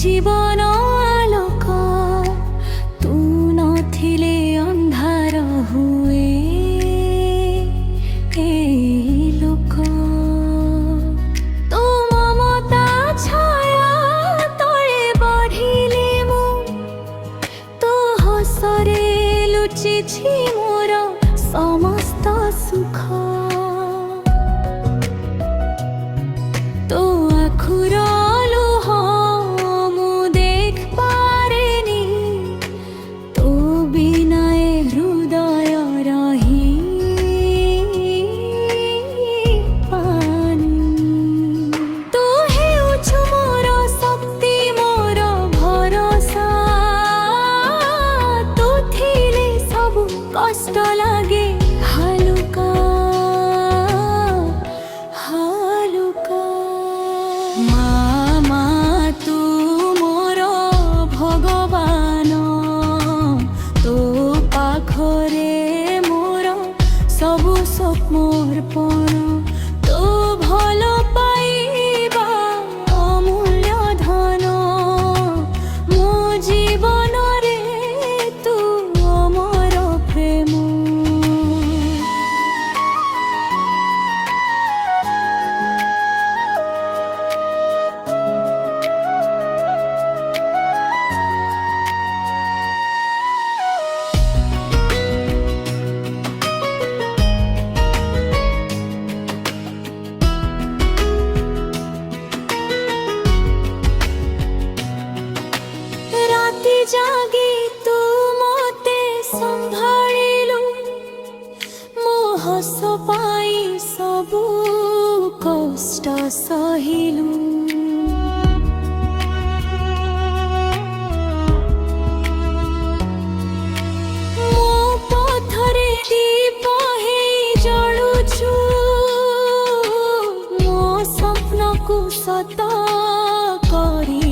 জীবন আলোক তু নথিলে ଅନ୍ଧାର ହୁଏ ଏ ଲୋକ ତୋ ମମତା ଛାୟା ତଳେ ବଢ଼ିଲେ ମୁଁ ତୋ ହସରେ ଲୁଚିଛି ମୋର ସମସ୍ତ ସୁଖ ତୋ ଆଖୁର ଲୁହ ମୁଁ ଦେଖ ପାରେନି ତୋ ବିନା ଏ ହୃଦୟ ରହି ପାନି ତୁ ହେଉଛୁ ମୋର ଶକ୍ତି ମୋର ଭରସା ତୁ ଥିଲେ ସବୁ କଷ୍ଟ ଲାଗେ ହାଲୁକା ହାଲୁକା ମାମା ତୁ ମୋର ଭଗବାନ ତୋ ପାଖରେ ମୋର ସବୁ ସମର୍ପଣ ତୋ ଭଲ ପାଇବା ଅମୂଲ୍ୟ ଧନ ମୋ ଜୀବନରେ ତୁ ଅମର ପ୍ରେମ ରାତି ଜାଗି ତୁ ମୋତେ ସମ୍ଭାଳିଲୁ ମୋ ହସ ପାଇଁ ସବୁ କଷ୍ଟ ସହିଲୁ ମୋ ପଥରେ ଦୀପ ହେଇ ଜଳୁଛୁ ମୋ ସ୍ୱପ୍ନକୁ ସତ କରି